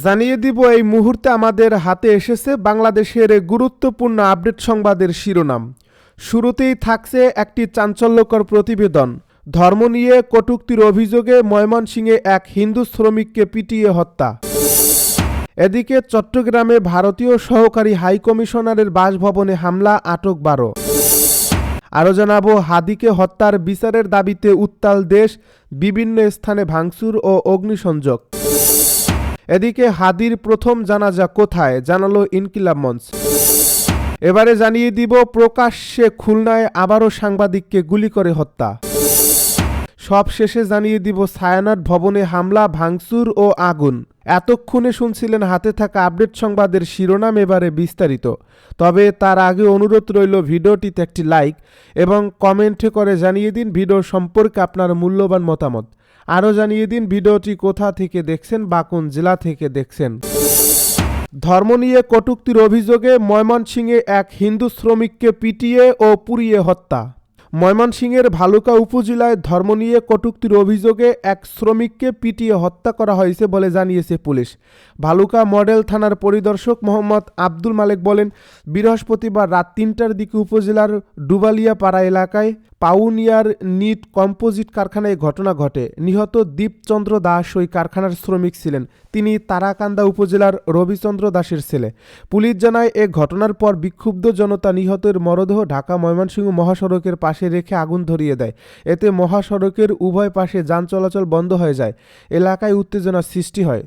জানিয়ে দিব এই মুহূর্তে আমাদের হাতে এসেছে বাংলাদেশের গুরুত্বপূর্ণ আপডেট সংবাদের শিরোনাম। শুরুতেই থাকছে একটি চাঞ্চল্যকর প্রতিবেদন। ধর্ম নিয়ে কটূক্তির অভিযোগে ময়মনসিংহে এক হিন্দু শ্রমিককে পিটিয়ে হত্যা। এদিকে চট্টগ্রামে ভারতীয় সহকারী হাইকমিশনারের বাসভবনে হামলা, আটক 12। আরও জানাবো, হাদিকে হত্যার বিচারের দাবিতে উত্তাল দেশ, বিভিন্ন স্থানে ভাঙচুর ও অগ্নিসংযোগ। এদিকে হাদির প্রথম জানাজা কোথায়, জানালো ইনকিলাব মঞ্চ। এবারে জানিয়ে দিব, প্রকাশ্যে খুলনায় আবারও সাংবাদিককে গুলি করে হত্যা। সব শেষে জানিয়ে দিব, ছায়ানট ভবনে হামলা, ভাঙচুর ও আগুন। এতক্ষণে শুনছিলেন হাতে থাকা আপডেট সংবাদের শিরোনাম, এবারে বিস্তারিত। তবে তার আগে অনুরোধ রইল, ভিডিওটিতে একটি লাইক এবং কমেন্টে করে জানিয়ে দিন ভিডিও সম্পর্কে আপনার মূল্যবান মতামত। আরও জানিয়ে দিন ভিডিওটি কোথা থেকে দেখছেন বা কোন জেলা থেকে দেখছেন। ধর্ম নিয়ে কটূক্তির অভিযোগে ময়মনসিংহে এক হিন্দু শ্রমিককে পিটিয়ে ও পুড়িয়ে হত্যা। ময়মনসিংহের ভালুকা উপজেলায় ধর্ম নিয়ে কটূক্তির অভিযোগে এক শ্রমিককে পিটিয়ে হত্যা করা হয়েছে বলে জানিয়েছে পুলিশ। ভালুকা মডেল থানার পরিদর্শক মোহাম্মদ আব্দুল মালেক বলেন, বৃহস্পতিবার রাত ৩টার দিকে উপজেলার ডুবালিয়াপাড়া এলাকায় পাউনিয়ার নিট কম্পোজিট কারখানায় ঘটনা ঘটে। নিহত দীপচন্দ্র দাস ওই কারখানার শ্রমিক ছিলেন। তিনি তারাকান্দা উপজেলার রবিচন্দ্র দাসের ছেলে। পুলিশ জানায়, এ ঘটনার পর বিক্ষুব্ধ জনতা নিহতের মরদেহ ঢাকা ময়মনসিংহ মহাসড়কের পাশে রেখে আগুন ধরিয়ে দেয়। এতে মহাসড়কের উভয় পাশে যান চলাচল বন্ধ হয়ে যায়। এলাকায় উত্তেজনার সৃষ্টি হয়।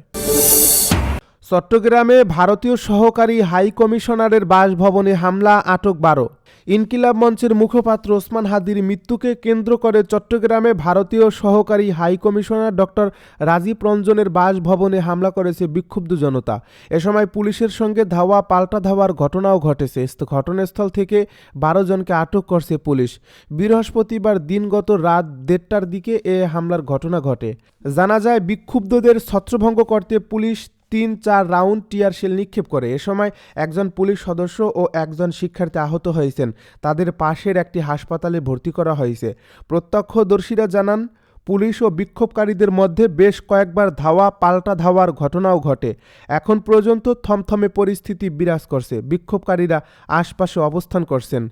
চট্টগ্রামে ভারতীয় সহকারী হাইকমিশনারের বাসভবনে হামলা, আটক 12। ইনকিলাব মঞ্চের মুখপাত্র ওসমান হাদির মৃত্যুকে কেন্দ্র করে চট্টগ্রামে ভারতীয় সহকারী হাইকমিশনার ডক্টর রাজীব রঞ্জনের বাসভবনে হামলা করেছে বিক্ষুব্ধ জনতা। এ সময় পুলিশের সঙ্গে ধাওয়া পাল্টা ধাওয়ার ঘটনাও ঘটেছে। ঘটনাস্থল থেকে 12 জনকে আটক করছে পুলিশ। বৃহস্পতিবার দিনগত রাত 1:30টার দিকে এ হামলার ঘটনা ঘটে। জানা যায়, বিক্ষুব্ধদের ছত্রভঙ্গ করতে পুলিশ 3-4 রাউন্ড টিয়ার শেল নিক্ষেপ করে। এ সময় একজন পুলিশ সদস্য ও একজন শিক্ষার্থী আহত হয়েছেন। তাদের পাশের একটি হাসপাতালে ভর্তি করা হয়েছে। প্রত্যক্ষদর্শীরা জানান, পুলিশ ও বিক্ষোভকারীদের মধ্যে বেশ কয়েকবার ধাওয়া পাল্টা ধাওয়ার ঘটনাও ঘটে। এখন পর্যন্ত থমথমে পরিস্থিতি বিরাজ করছে। বিক্ষোভকারীরা আশপাশে অবস্থান করছেন।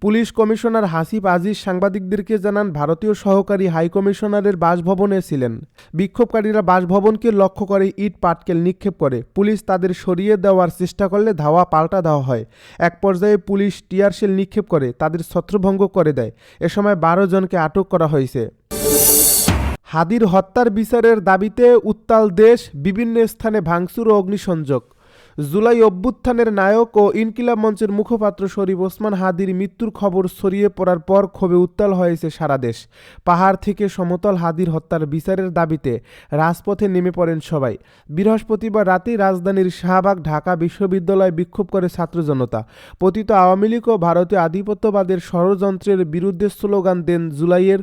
পুলিশ কমিশনার হাসিব আজিজ সাংবাদিকদেরকে জানান, ভারতীয় সহকারী হাইকমিশনারের বাসভবনে ছিলেন। বিক্ষোভকারীরা বাসভবনকে লক্ষ্য করে ইট পাটকেল নিক্ষেপ করে। পুলিশ তাদের সরিয়ে দেওয়ার চেষ্টা করলে ধাওয়া পাল্টা দেওয়া হয়। এক পর্যায়ে পুলিশ টিয়ার শেল নিক্ষেপ করে তাদের ছত্রভঙ্গ করে দেয়। এ সময় 12 জনকে আটক করা হয়েছে। হাদির হত্যার বিচারের দাবিতে উত্তাল দেশ, বিভিন্ন স্থানে ভাঙচুর ও অগ্নিসংযোগ। জুলাই অভ্যুত্থানের নায়ক ও ইনকিলাব মঞ্চের মুখপাত্র শরীফ ওসমান হাদির মৃত্যুর খবর ছড়িয়ে পড়ার পর ক্ষোভে উত্তাল হয়েছে সারা দেশ। পাহাড় থেকে সমতল হাদির হত্যার বিচারের দাবিতে রাজপথে নেমে পড়েন সবাই। বৃহস্পতিবার রাতেই রাজধানীর শাহবাগ ঢাকা বিশ্ববিদ্যালয়ে বিক্ষোভ করে ছাত্র জনতা। পতিত আওয়ামী লীগ ও ভারতীয় আধিপত্যবাদের ষড়যন্ত্রের বিরুদ্ধে স্লোগান দেন জুলাইয়ের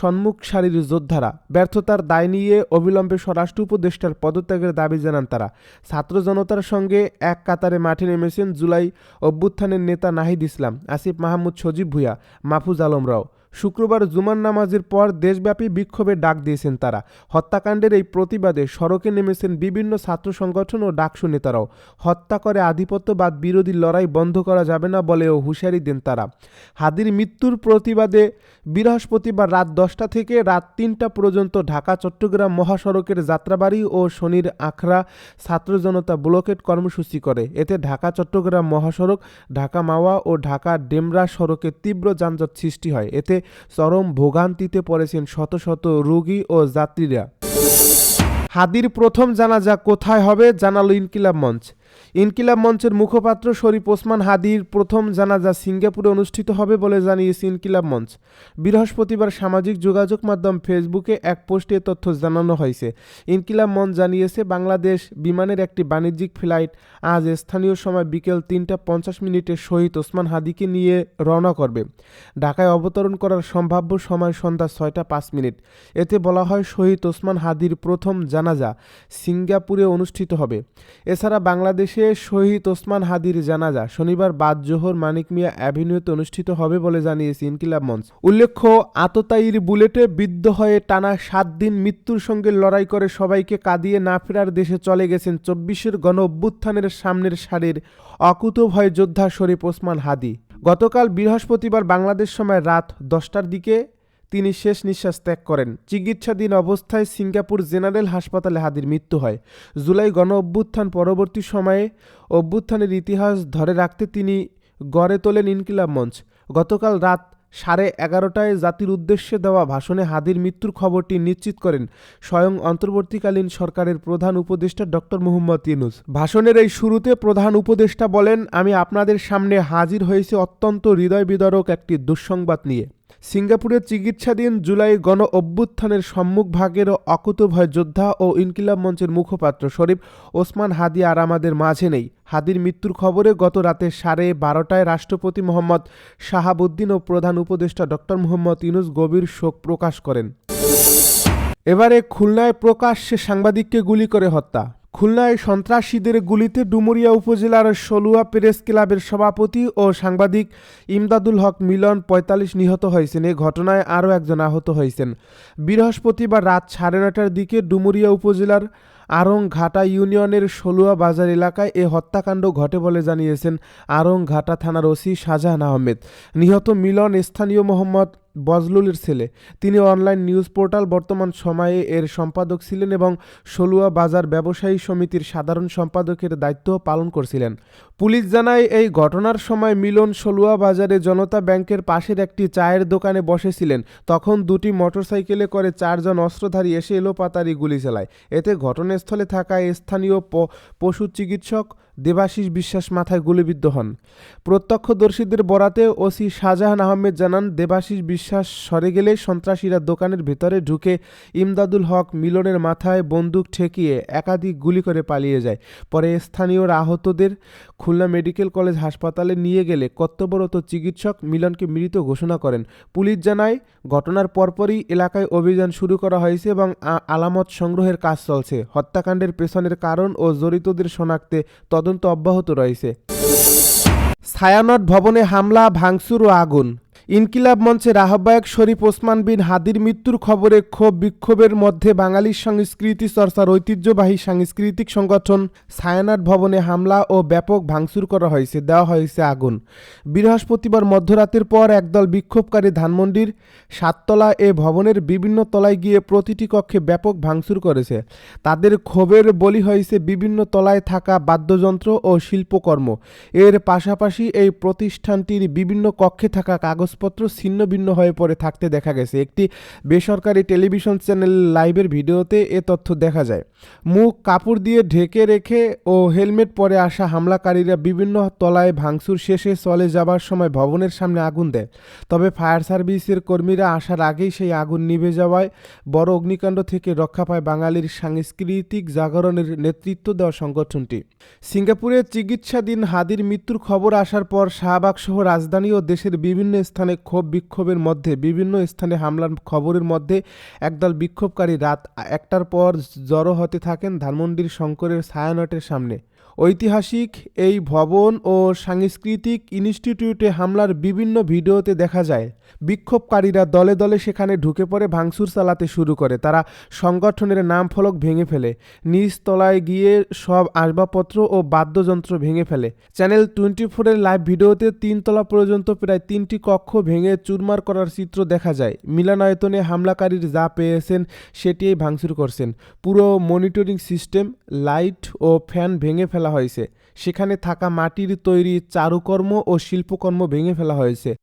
সম্মুখ সারির যোদ্ধারা। ব্যর্থতার দায় নিয়ে অবিলম্বে স্বরাষ্ট্র উপদেষ্টার পদত্যাগের দাবি জানান তারা। ছাত্র জনতার সঙ্গে এক কাতারে মাঠে নেমেছেন জুলাই অভ্যুত্থানের নেতা নাহিদ ইসলাম, আসিফ মাহমুদ, সজীব ভুঁইয়া, মাহফুজ আলমরাও। শুক্রবার জুমার নামাজের পর দেশব্যাপী বিক্ষোভের ডাক দিয়েছেন তারা। হত্যাকাণ্ডের এই প্রতিবাদে সড়কে নেমেছেন বিভিন্ন ছাত্র সংগঠন ও ডাকসু নেতারাও। হত্যা করে আধিপত্যবাদ বিরোধী লড়াই বন্ধ করা যাবে না বলেও হুঁশিয়ারি দেন তারা। হাদির মৃত্যুর প্রতিবাদে বৃহস্পতিবার রাত 10টা থেকে রাত 3টা পর্যন্ত ঢাকা চট্টগ্রাম মহাসড়কের যাত্রাবাড়ি ও শনির আখড়া ছাত্র জনতা ব্লকেট কর্মসূচি করে। এতে ঢাকা চট্টগ্রাম মহাসড়ক, ঢাকা মাওয়া ও ঢাকা ডেমরা সড়কে তীব্র যানজট সৃষ্টি হয়। এতে চরম ভোগান্তিতে পড়েছেন শত শত রোগী ও যাত্রীরা। হাদির প্রথম জানাজা কোথায় হবে, জানালো ইনকিলাব মঞ্চ। ইনকিলাব মঞ্চের মুখপাত্র শরীফ ওসমান হাদির প্রথম জানাজা সিঙ্গাপুরে অনুষ্ঠিত হবে বলে জানিয়েছে ইনকিলাব মঞ্চ। বৃহস্পতিবার সামাজিক যোগাযোগ মাধ্যম ফেসবুকে এক পোস্টে তথ্য জানানো হয়েছে। ইনকিলাব মঞ্চ জানিয়েছে, বাংলাদেশ বিমানের একটি বাণিজ্যিক ফ্লাইট আজ স্থানীয় সময় বিকেল 3:50 শহীদ ওসমান হাদিকে নিয়ে রওনা করবে। ঢাকায় অবতরণ করার সম্ভাব্য সময় সন্ধ্যা 6:05। এতে বলা হয়, শহীদ ওসমান হাদির প্রথম জানাজা সিঙ্গাপুরে অনুষ্ঠিত হবে। এছাড়া বাংলাদেশ শেষে শহীদ ওসমান হাদির জানাজা শনিবার বাদ জোহর মানিক মিয়া অ্যাভিনিউতে অনুষ্ঠিত হবে বলে জানিয়েছে ইনকিলাব মঞ্চ। উল্লেখ্য, আততায়ীর বুলেটে বিদ্ধ হয়ে টানা 7 দিন মৃত্যুর সঙ্গে লড়াই করে সবাইকে কাঁদিয়ে না ফেরার দেশে চলে গেছেন 24-এর গণ অভ্যুত্থানের সামনের সারির অকুতোভয় যোদ্ধা শরীফ ওসমান হাদি। গতকাল বৃহস্পতিবার বাংলাদেশ সময় রাত 10টার দিকে তিনি শেষ নিঃশ্বাস ত্যাগ করেন। চিকিৎসাধীন অবস্থায় সিঙ্গাপুর জেনারেল হাসপাতালে হাদির মৃত্যু হয়। জুলাই গণ অভ্যুত্থান পরবর্তী সময়ে অভ্যুত্থানের ইতিহাস ধরে রাখতে তিনি গড়ে তোলেন ইনকিলাব মঞ্চ। গতকাল রাত 11:30টায় জাতির উদ্দেশ্যে দেওয়া ভাষণে হাদির মৃত্যুর খবরটি নিশ্চিত করেন স্বয়ং অন্তর্বর্তীকালীন সরকারের প্রধান উপদেষ্টা ডক্টর মোহাম্মদ ইউনূস। ভাষণের এই শুরুতে প্রধান উপদেষ্টা বলেন, আমি আপনাদের সামনে হাজির হয়েছি অত্যন্ত হৃদয় বিদারক একটি দুঃসংবাদ নিয়ে। সিঙ্গাপুরে চিকিৎসাধীন জুলাই গণ অভ্যুত্থানের সম্মুখভাগের অকুতোভয় যোদ্ধা ও ইনকিলাব মঞ্চের মুখপাত্র শরীফ ওসমান হাদি আর আমাদের মাঝে নেই। হাদির মৃত্যুর খবরে গত রাতে 12:30টায় রাষ্ট্রপতি মোহাম্মদ শাহাবুদ্দিন ও প্রধান উপদেষ্টা ডক্টর মোহাম্মদ ইউনূস গভীর শোক প্রকাশ করেন। এবারে খুলনায় প্রকাশ্যে সাংবাদিককে গুলি করে হত্যা। খুলনায় সন্ত্রাসীদের গুলিতে ডুমুরিয়া উপজেলার সলুয়া প্রেস ক্লাবের সভাপতি ও সাংবাদিক ইমদাদুল হক মিলন 45 নিহত হয়েছেন। এ ঘটনায় আরও একজন আহত হয়েছেন। বৃহস্পতিবার রাত 9:30টার দিকে ডুমুরিয়া উপজেলার আরংঘাটা ইউনিয়নের সলুয়া বাজার এলাকায় এ হত্যাকাণ্ড ঘটে বলে জানিয়েছেন আরংঘাটা থানার ওসি শাহজাহান আহমেদ। নিহত মিলন স্থানীয় মোহাম্মদ বজলুলের ছেলে। তিনি অনলাইন নিউজ পোর্টাল বর্তমান সময়ে এর সম্পাদক ছিলেন এবং সলুয়া বাজার ব্যবসায়ী সমিতির সাধারণ সম্পাদকের দায়িত্ব পালন করছিলেন। পুলিশ জানায়, এই ঘটনার সময় মিলন সলুয়া বাজারে জনতা ব্যাংকের পাশের একটি চায়ের দোকানে বসেছিলেন। তখন দুটি মোটরসাইকেলে করে 4 জন অস্ত্রধারী এসে এলোপাতাড়ি গুলি চালায়। এতে ঘটনাস্থলে থাকা স্থানীয় পশু চিকিৎসক দেবাশিস বিশ্বাস মাথায় গুলিবিদ্ধ হন। প্রত্যক্ষদর্শীদের বরাতে ওসি শাহজাহান আহমেদ জানান, দেবাশিস বিশ্বাস সরে গেলে সন্ত্রাসীরা দোকানের ভেতরে ঢুকে ইমদাদুল হক মিলনের মাথায় বন্দুক ঠেকিয়ে একাধিক গুলি করে পালিয়ে যায়। পরে স্থানীয়রা আহতদের খুলনা মেডিকেল কলেজ হাসপাতালে নিয়ে গেলে কর্তব্যরত চিকিৎসক মিলনকে মৃত ঘোষণা করেন। পুলিশ জানায়, ঘটনার পরপরই এলাকায় অভিযান শুরু করা হয়েছে এবং আলামত সংগ্রহের কাজ চলছে। হত্যাকাণ্ডের পেছনের কারণ ও জড়িতদের শনাক্তে তদন্ত অব্যাহত রয়েছে। ছায়ানট ভবনে হামলা, ভাঙচুর ও আগুন। ইনকিলাব মঞ্চের আহ্বায়ক শরীফ ওসমান বিন হাদির মৃত্যুর খবরে ক্ষোভ বিক্ষোভের মধ্যে বাঙালির সংস্কৃতি চর্চার ঐতিহ্যবাহী সাংস্কৃতিক সংগঠন ছায়ানট ভবনে হামলা ও ব্যাপক ভাঙচুর করা হয়েছে, দেওয়া হয়েছে আগুন। বৃহস্পতিবার মধ্যরাতের পর একদল বিক্ষোভকারী ধানমন্ডির 7তলা এ ভবনের বিভিন্ন তলায় গিয়ে প্রতিটি কক্ষে ব্যাপক ভাঙচুর করেছে। তাদের ক্ষোভের বলি হয়েছে বিভিন্ন তলায় থাকা বাদ্যযন্ত্র ও শিল্পকর্ম। এর পাশাপাশি এই প্রতিষ্ঠানটির বিভিন্ন কক্ষে থাকা কাগজপত্র ছিন্ন ভিন্ন হয়ে পড়ে থাকতে দেখা গেছে। একটি বেসরকারি টেলিভিশন চ্যানেল লাইভের ভিডিওতে এ তথ্য দেখা যায়। মুখ কাপড় দিয়ে ঢেকে রেখে ও হেলমেট পরে আসা হামলাকারীরা বিভিন্ন তলায় ভাঙচুর শেষে চলে যাবার সময় ভবনের সামনে আগুন দেয়। তবে ফায়ার সার্ভিসের কর্মীরা আসার আগেই সেই আগুন নিভে যাওয়ায় বড় অগ্নিকাণ্ড থেকে রক্ষা পায় বাঙালির সাংস্কৃতিক জাগরণের নেতৃত্ব দেওয়া সংগঠনটি। সিঙ্গাপুরে চিকিৎসাধীন হাদির মৃত্যুর খবর আসার পর শাহবাগ সহ রাজধানী ও দেশের বিভিন্ন স্থানে ক্ষোভ বিক্ষোভের মধ্যে বিভিন্ন স্থানে হামলার খবরের মধ্যে একদল বিক্ষোভকারী রাত 1টার পর জড়ো হতে থাকেন ধানমন্ডির শঙ্করের ছায়ানটের সামনে। ঐতিহাসিক এই ভবন ও সাংস্কৃতিক ইনস্টিটিউটে হামলার বিভিন্ন ভিডিওতে দেখা যায় বিক্ষোভকারীরা দলে দলে সেখানে ঢুকে পড়ে ভাঙচুর চালাতে শুরু করে। তারা সংগঠনের নাম ফলক ভেঙে ফেলে, নিচ তলায় গিয়ে সব আসবাবপত্র ও বাদ্যযন্ত্র ভেঙে ফেলে। চ্যানেল 24-এর লাইভ ভিডিওতে 3 তলা পর্যন্ত প্রায় 3টি কক্ষ ভেঙে চুরমার করার চিত্র দেখা যায়। মিলনায়তনে হামলাকারীর যা পেয়েছেন সেটিই ভাঙচুর করছেন। পুরো মনিটরিং সিস্টেম, লাইট ও ফ্যান ভেঙে ফেলা হয়েছে। সেখানে থাকা মাটির তৈরি চারুকর্ম ও শিল্পকর্ম ভেঙে ফেলা হয়েছে।